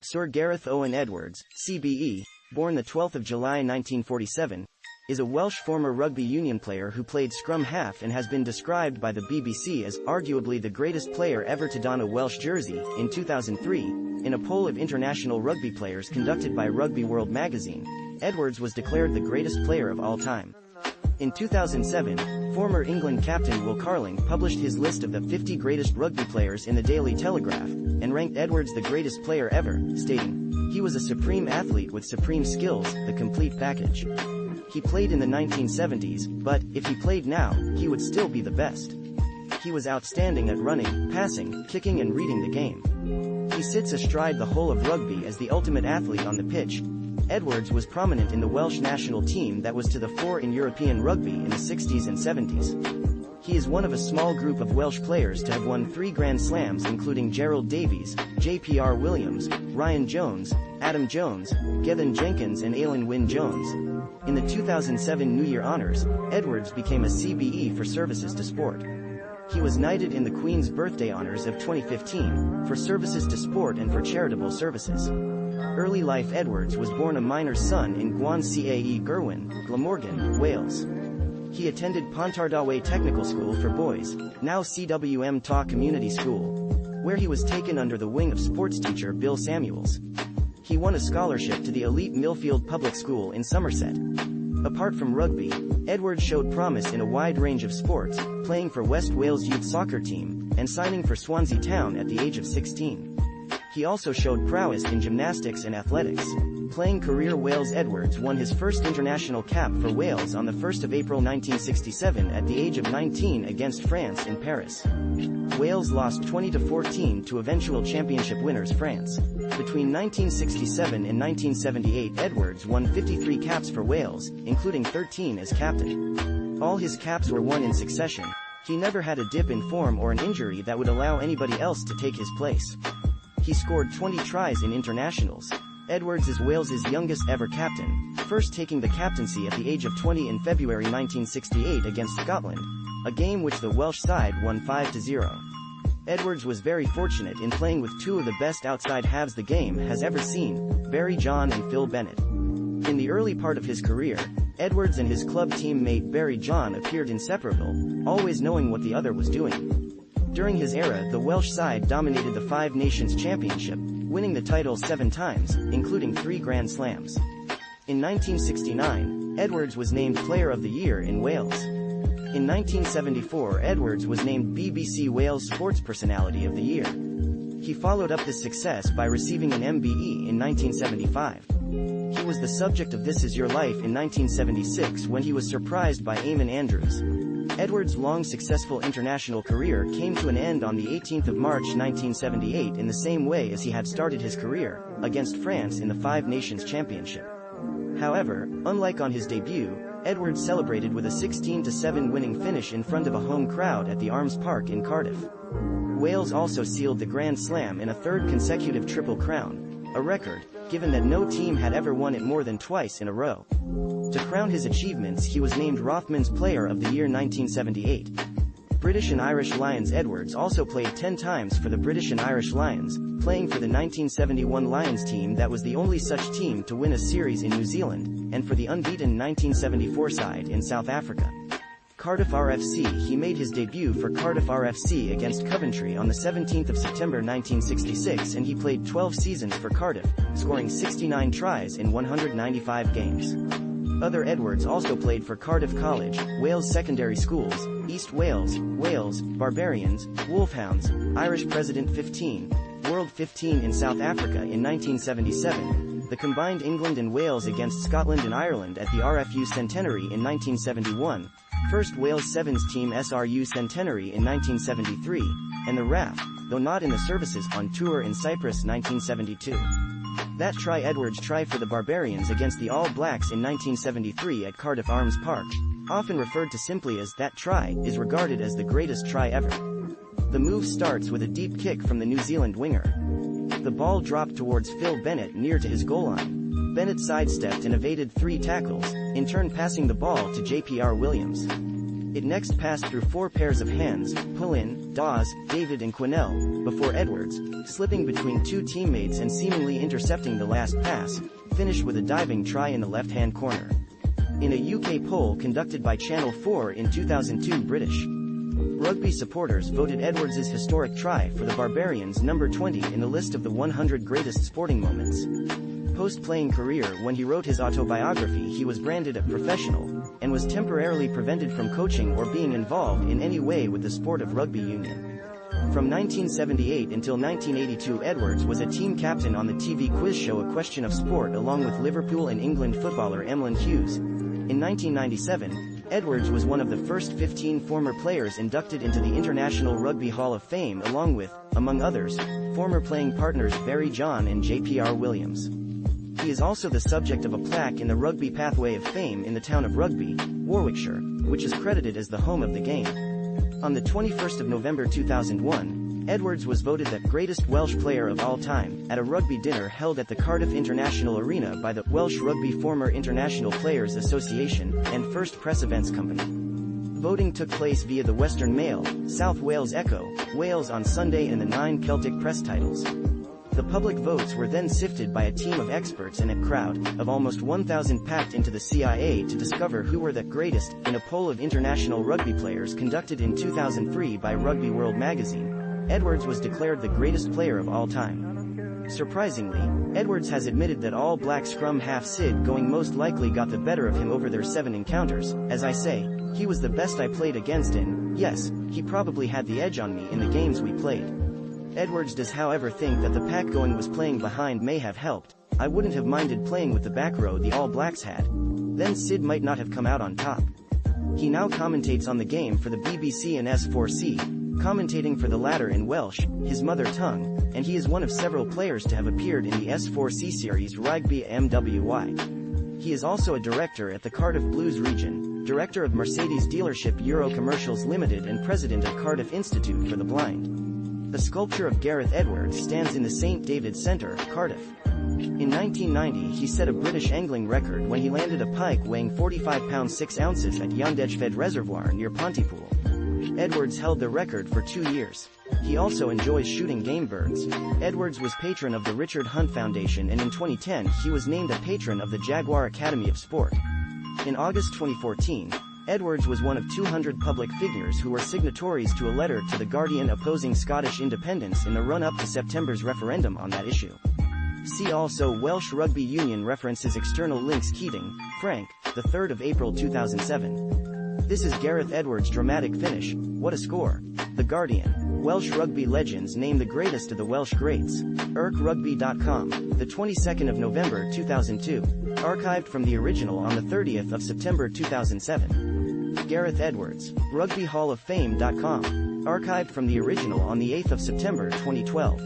Sir Gareth Owen Edwards, CBE, born the 12th of July 1947, is a Welsh former rugby union player who played scrum half and has been described by the BBC as arguably the greatest player ever to don a Welsh jersey. In 2003, in a poll of international rugby players conducted by Rugby World magazine, Edwards was declared the greatest player of all time. In 2007, former England captain Will Carling published his list of the 50 greatest rugby players in the Daily Telegraph, and ranked Edwards the greatest player ever, stating, "He was a supreme athlete with supreme skills, the complete package. He played in the 1970s, but, if he played now, he would still be the best. He was outstanding at running, passing, kicking and reading the game. He sits astride the whole of rugby as the ultimate athlete on the pitch." Edwards was prominent in the Welsh national team that was to the fore in European rugby in the 60s and 70s. He is one of a small group of Welsh players to have won 3 Grand Slams, including Gerald Davies, J.P.R. Williams, Ryan Jones, Adam Jones, Gethin Jenkins and Alan Wynne Jones. In the 2007 New Year Honours, Edwards became a CBE for services to sport. He was knighted in the Queen's Birthday Honours of 2015, for services to sport and for charitable services. Early life Edwards was born a miner's son in Cae Gyrwyn, Glamorgan, Wales. He attended Pontardawe Technical School for Boys, now CWM Taw Community School, where he was taken under the wing of sports teacher Bill Samuels. He won a scholarship to the elite Millfield Public School in Somerset. Apart from rugby, Edwards showed promise in a wide range of sports, playing for West Wales youth soccer team, and signing for Swansea Town at the age of 16. He also showed prowess in gymnastics and athletics. Playing career Wales, Edwards won his first international cap for Wales on the 1st of April 1967 at the age of 19 against France in Paris. Wales lost 20-14 to eventual championship winners France. Between 1967 and 1978, Edwards won 53 caps for Wales, including 13 as captain. All his caps were won in succession. He never had a dip in form or an injury that would allow anybody else to take his place. He scored 20 tries in internationals. Edwards is Wales's youngest ever captain, first taking the captaincy at the age of 20 in February 1968 against Scotland, a game which the Welsh side won 5-0. Edwards was very fortunate in playing with 2 of the best outside halves the game has ever seen, Barry John and Phil Bennett. In the early part of his career, Edwards and his club teammate Barry John appeared inseparable, always knowing what the other was doing. During his era, the Welsh side dominated the 5 Nations Championship, winning the title 7 times, including 3 Grand Slams. In 1969, Edwards was named Player of the Year in Wales. In 1974, Edwards was named BBC Wales Sports Personality of the Year. He followed up this success by receiving an MBE in 1975. He was the subject of This Is Your Life in 1976 when he was surprised by Eamon Andrews. Edwards' long successful international career came to an end on the 18th of March 1978 in the same way as he had started his career, against France in the 5 Nations Championship. However, unlike on his debut, Edwards celebrated with a 16-7 winning finish in front of a home crowd at the Arms Park in Cardiff. Wales also sealed the Grand Slam in a 3rd consecutive Triple Crown, a record, given that no team had ever won it more than twice in a row. To crown his achievements, he was named Rothmans Player of the Year 1978. British and Irish Lions. Edwards also played 10 times for the British and Irish Lions, playing for the 1971 Lions team that was the only such team to win a series in New Zealand, and for the unbeaten 1974 side in South Africa. Cardiff RFC. He made his debut for Cardiff RFC against Coventry on the 17th of September 1966 and he played 12 seasons for Cardiff, scoring 69 tries in 195 games. Other Edwards also played for Cardiff College, Wales Secondary Schools, East Wales, Wales, Barbarians, Wolfhounds, Irish President 15, World 15 in South Africa in 1977, the combined England and Wales against Scotland and Ireland at the RFU Centenary in 1971, first Wales Sevens team SRU Centenary in 1973, and the RAF, though not in the services on tour in Cyprus 1972. That Edwards try for the Barbarians against the All Blacks in 1973 at Cardiff Arms Park, often referred to simply as that try, is regarded as the greatest try ever. The move starts with a deep kick from the New Zealand winger. The ball dropped towards Phil Bennett near to his goal line. Bennett sidestepped and evaded 3 tackles, in turn passing the ball to J.P.R. Williams. It next passed through 4 pairs of hands, Pullen, Dawes, David and Quinnell, before Edwards, slipping between 2 teammates and seemingly intercepting the last pass, finished with a diving try in the left-hand corner. In a UK poll conducted by Channel 4 in 2002, British rugby supporters voted Edwards' historic try for the Barbarians number 20 in the list of the 100 greatest sporting moments. Post-playing career, when he wrote his autobiography, he was branded a professional, and was temporarily prevented from coaching or being involved in any way with the sport of rugby union. From 1978 until 1982, Edwards was a team captain on the TV quiz show A Question of Sport along with Liverpool and England footballer Emlyn Hughes. In 1997, Edwards was one of the first 15 former players inducted into the International Rugby Hall of Fame along with, among others, former playing partners Barry John and JPR Williams. He is also the subject of a plaque in the Rugby Pathway of Fame in the town of Rugby, Warwickshire, which is credited as the home of the game. On the 21st of November 2001, Edwards was voted the greatest Welsh player of all time at a rugby dinner held at the Cardiff International Arena by the Welsh Rugby Former International Players Association and First Press Events Company. Voting took place via the Western Mail, South Wales Echo, Wales on Sunday and the 9 Celtic press titles. The public votes were then sifted by a team of experts and a crowd of almost 1,000 packed into the CIA to discover who were the greatest in a poll of international rugby players conducted in 2003 by Rugby World magazine. Edwards was declared the greatest player of all time. Surprisingly, Edwards has admitted that All Black scrum half Sid Going most likely got the better of him over their 7 encounters. As I say, he was the best I played against and, yes, he probably had the edge on me in the games we played. Edwards does however think that the pack going was playing behind may have helped. I wouldn't have minded playing with the back row the All Blacks had. Then Sid might not have come out on top. He now commentates on the game for the BBC and S4C, commentating for the latter in Welsh, his mother tongue, and he is one of several players to have appeared in the S4C series Rugby MWY. He is also a director at the Cardiff Blues region, director of Mercedes dealership Euro Commercials Limited and president of Cardiff Institute for the Blind. The sculpture of Gareth Edwards stands in the St. David's Centre, Cardiff. In 1990 he set a British angling record when he landed a pike weighing 45 pounds 6 ounces at Llandegfed Reservoir near Pontypool. Edwards held the record for 2 years. He also enjoys shooting game birds. Edwards was patron of the Richard Hunt Foundation and in 2010 he was named a patron of the Jaguar Academy of Sport. In August 2014, Edwards was one of 200 public figures who were signatories to a letter to The Guardian opposing Scottish independence in the run-up to September's referendum on that issue. See also Welsh Rugby Union references external links Keating, Frank, the 3rd of April 2007. This is Gareth Edwards' dramatic finish. What a score. The Guardian. Welsh rugby legends name the greatest of the Welsh greats. ErkRugby.com, the 22nd of November 2002. Archived from the original on the 30th of September 2007. Gareth Edwards. RugbyHallOfFame.com. Archived from the original on the 8th of September 2012.